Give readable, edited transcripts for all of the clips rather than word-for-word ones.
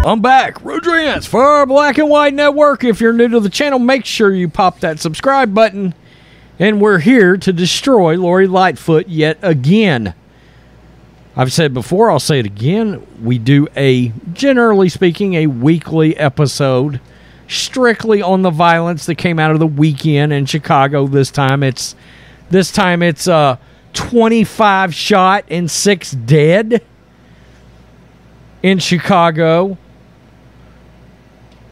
I'm back. Rodrance for Black and White Network. If you're new to the channel, make sure you pop that subscribe button. And we're here to destroy Lori Lightfoot yet again. I've said before, I'll say it again. We do generally speaking, a weekly episode strictly on the violence that came out of the weekend in Chicago. This time it's 25 shot and 6 dead in Chicago.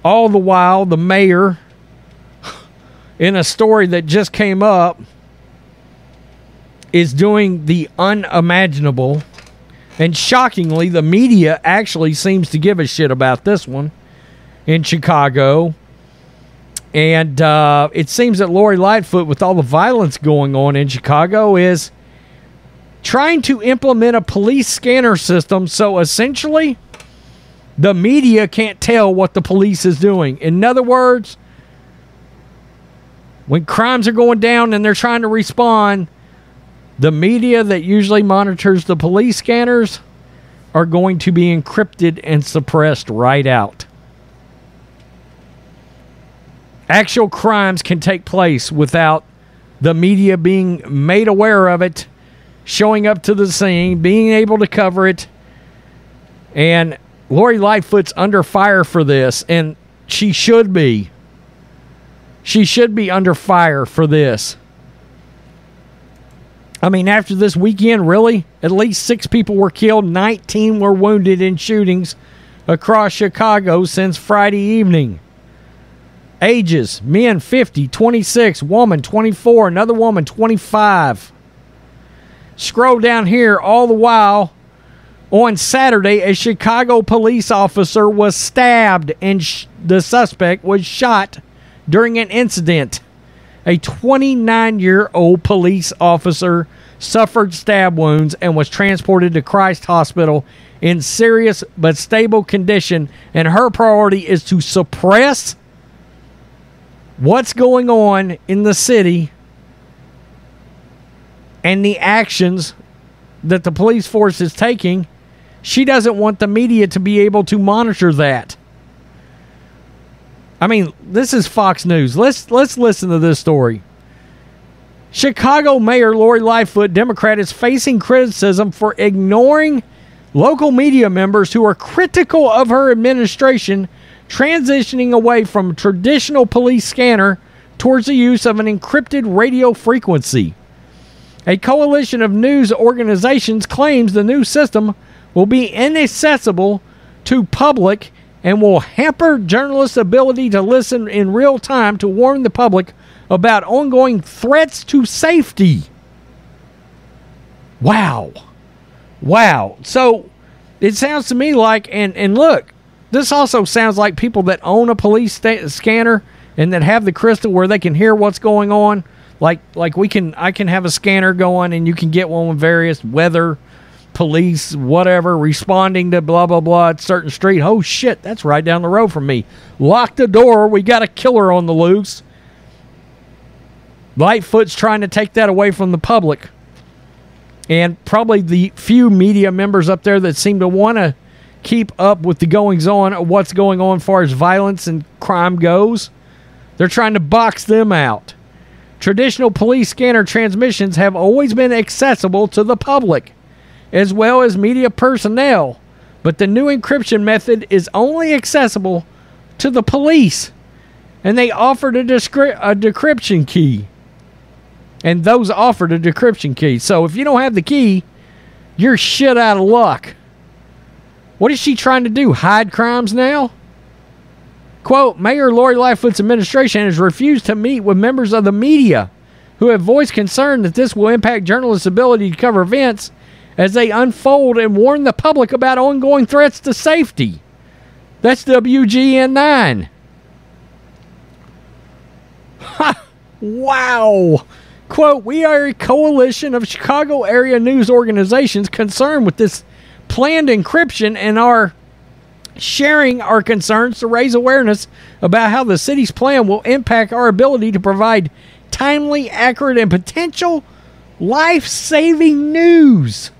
All the while, the mayor, in a story that just came up, is doing the unimaginable. And shockingly, the media actually seems to give a shit about this one in Chicago. And it seems that Lori Lightfoot, with all the violence going on in Chicago, is trying to implement a police scanner system. So essentially, the media can't tell what the police is doing. In other words, when crimes are going down and they're trying to respond, the media that usually monitors the police scanners are going to be encrypted and suppressed right out. Actual crimes can take place without the media being made aware of it, showing up to the scene, being able to cover it. And Lori Lightfoot's under fire for this, and she should be. She should be under fire for this. I mean, after this weekend, really, at least 6 people were killed, 19 were wounded in shootings across Chicago since Friday evening. Ages, men 50, 26, woman 24, another woman 25. Scroll down here. All the while, on Saturday, a Chicago police officer was stabbed and the suspect was shot during an incident. A 29-year-old police officer suffered stab wounds and was transported to Christ Hospital in serious but stable condition, and her priority is to suppress what's going on in the city and the actions that the police force is taking. She doesn't want the media to be able to monitor that. I mean, this is Fox News. Let's listen to this story. Chicago Mayor Lori Lightfoot, Democrat, is facing criticism for ignoring local media members who are critical of her administration transitioning away from traditional police scanner towards the use of an encrypted radio frequency. A coalition of news organizations claims the new system will be inaccessible to public and will hamper journalists' ability to listen in real time to warn the public about ongoing threats to safety. Wow. So it sounds to me like, and look, this also sounds like people that own a police scanner and that have the crystal where they can hear what's going on. Like I can have a scanner going and you can get one with various weather, police, whatever, responding to blah, blah, blah at certain street. Oh, shit, that's right down the road from me. Lock the door. We got a killer on the loose. Lightfoot's trying to take that away from the public. And probably the few media members up there that seem to want to keep up with the goings-on of what's going on as far as violence and crime goes, they're trying to box them out. Traditional police scanner transmissions have always been accessible to the public, as well as media personnel, but the new encryption method is only accessible to the police, and they offered a decryption key. And those offered a decryption key. So if you don't have the key, you're shit out of luck. What is she trying to do? Hide crimes now? Quote, Mayor Lori Lightfoot's administration has refused to meet with members of the media who have voiced concern that this will impact journalists' ability to cover events as they unfold and warn the public about ongoing threats to safety. That's WGN9. Ha! Wow. Quote, we are a coalition of Chicago area news organizations concerned with this planned encryption and are sharing our concerns to raise awareness about how the city's plan will impact our ability to provide timely, accurate, and potential life-saving news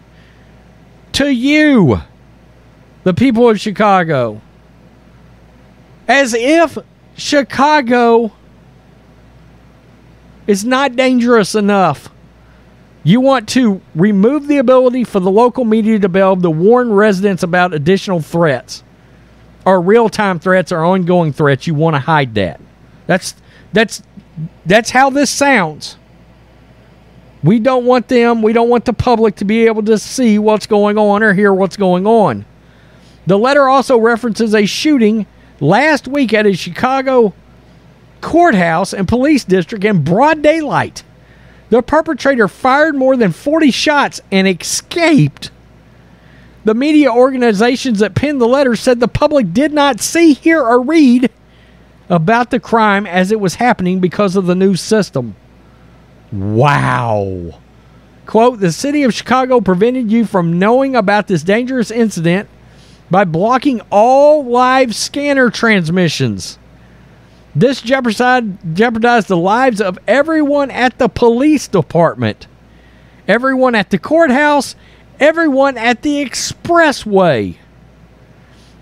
to you, the people of Chicago. As if Chicago is not dangerous enough. You want to remove the ability for the local media to be able to warn residents about additional threats or real-time threats or ongoing threats. You want to hide that. That's how this sounds. We don't want the public to be able to see what's going on or hear what's going on. The letter also references a shooting last week at a Chicago courthouse and police district in broad daylight. The perpetrator fired more than 40 shots and escaped. The media organizations that penned the letter said the public did not see, hear, or read about the crime as it was happening because of the news system. Wow. Quote, the city of Chicago prevented you from knowing about this dangerous incident by blocking all live scanner transmissions. This jeopardized the lives of everyone at the police department, everyone at the courthouse, everyone at the expressway.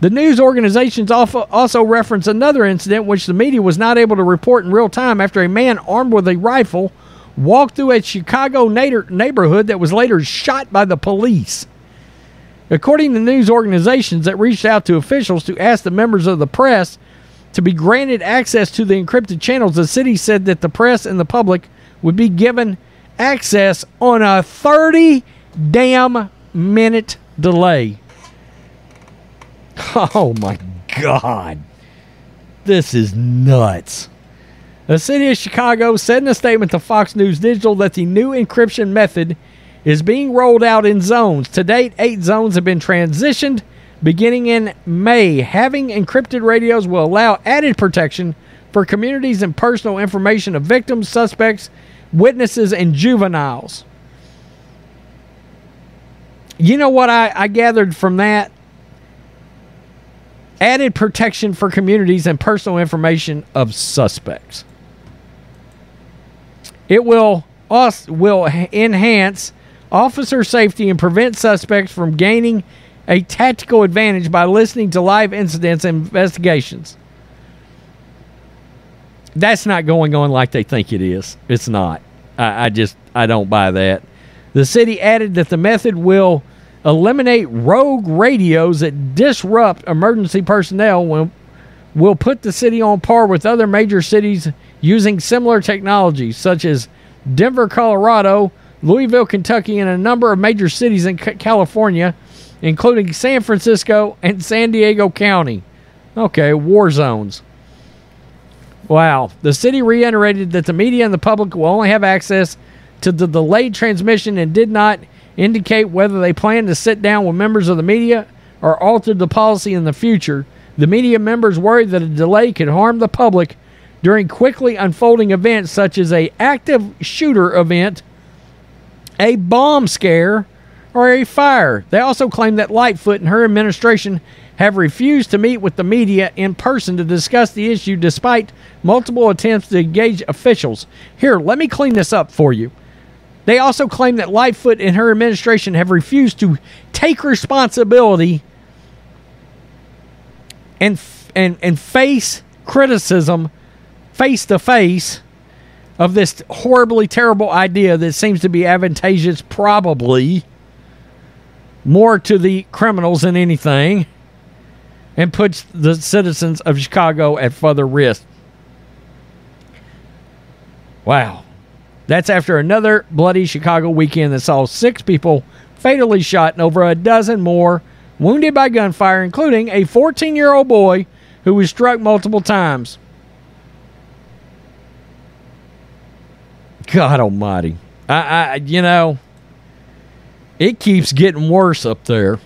The news organizations also reference another incident which the media was not able to report in real time after a man armed with a rifle walked through a Chicago neighborhood that was later shot by the police. According to news organizations that reached out to officials to ask the members of the press to be granted access to the encrypted channels, the city said that the press and the public would be given access on a 30-minute delay. Oh my God. This is nuts. The city of Chicago said in a statement to Fox News Digital that the new encryption method is being rolled out in zones. To date, 8 zones have been transitioned. Beginning in May, having encrypted radios will allow added protection for communities and personal information of victims, suspects, witnesses, and juveniles. You know what I gathered from that? Added protection for communities and personal information of suspects. It will enhance officer safety and prevent suspects from gaining a tactical advantage by listening to live incidents and investigations. That's not going on like they think it is. It's not. I don't buy that. The city added that the method will eliminate rogue radios that disrupt emergency personnel, will put the city on par with other major cities using similar technologies, such as Denver, Colorado, Louisville, Kentucky, and a number of major cities in California, including San Francisco and San Diego County. Okay, war zones. Wow. The city reiterated that the media and the public will only have access to the delayed transmission and did not indicate whether they plan to sit down with members of the media or alter the policy in the future. The media members worried that a delay could harm the public during quickly unfolding events such as an active shooter event, a bomb scare, or a fire. They also claim that Lightfoot and her administration have refused to meet with the media in person to discuss the issue despite multiple attempts to engage officials. Here, let me clean this up for you. They also claim that Lightfoot and her administration have refused to take responsibility and face criticism face to face of this horribly terrible idea that seems to be advantageous, probably more to the criminals than anything, and puts the citizens of Chicago at further risk. Wow. That's after another bloody Chicago weekend that saw 6 people fatally shot and over a dozen more wounded by gunfire, including a 14-year-old boy who was struck multiple times. God almighty. It keeps getting worse up there.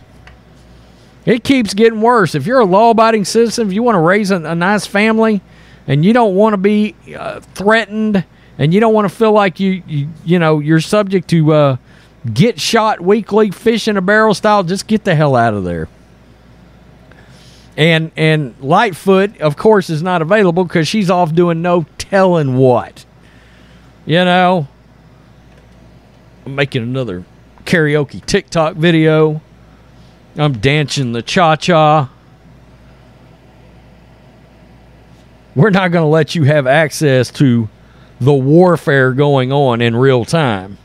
It keeps getting worse. If you're a law-abiding citizen, if you want to raise a nice family, and you don't want to be threatened, and you don't want to feel like you're subject to get shot weekly, fish in a barrel style, just get the hell out of there. And Lightfoot, of course, is not available because she's off doing no telling what. I'm making another karaoke TikTok video. I'm dancing the cha-cha. we're not going to let you have access to the warfare going on in real time.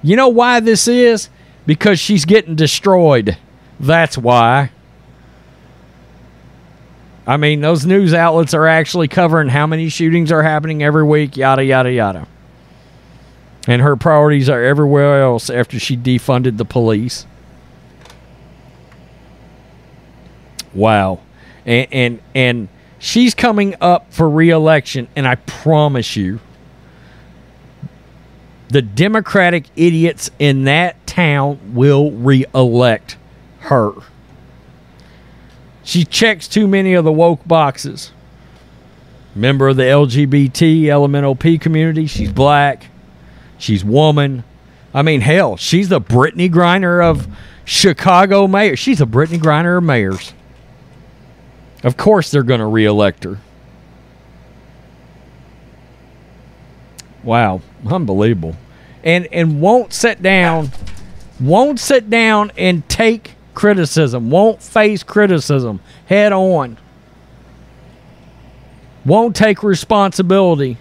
You know why this is? Because she's getting destroyed. That's why. I mean, those news outlets are actually covering how many shootings are happening every week, yada, yada, yada. And her priorities are everywhere else after she defunded the police. Wow. And she's coming up for re-election, and I promise you, the Democratic idiots in that town will re-elect her. She checks too many of the woke boxes. Member of the LGBT, LMNOP community. She's black. She's woman. I mean, hell, she's the Brittany Griner of Chicago mayor. She's a Brittany Griner of mayors. Of course they're going to re-elect her. Wow, unbelievable. And won't sit down and take criticism, won't face criticism head on, won't take responsibility.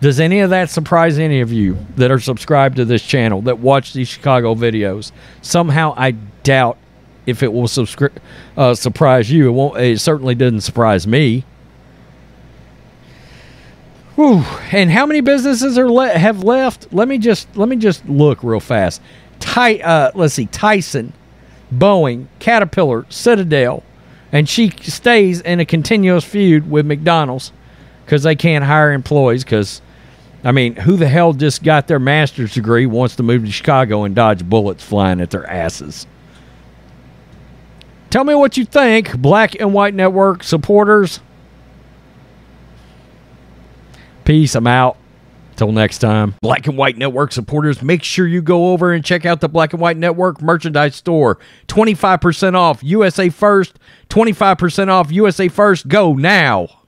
Does any of that surprise any of you that are subscribed to this channel, that watch these Chicago videos? Somehow I doubt if it will surprise you. It certainly didn't surprise me. Whew. And how many businesses have left? Let me just look real fast. Let's see. Tyson, Boeing, Caterpillar, Citadel, and she stays in a continuous feud with McDonald's because they can't hire employees. Because, I mean, who the hell just got their master's degree wants to move to Chicago and dodge bullets flying at their asses? Tell me what you think, Black and White Network supporters. Peace. I'm out. Till next time. Black and White Network supporters, make sure you go over and check out the Black and White Network merchandise store. 25% off USA First. 25% off USA First. Go now.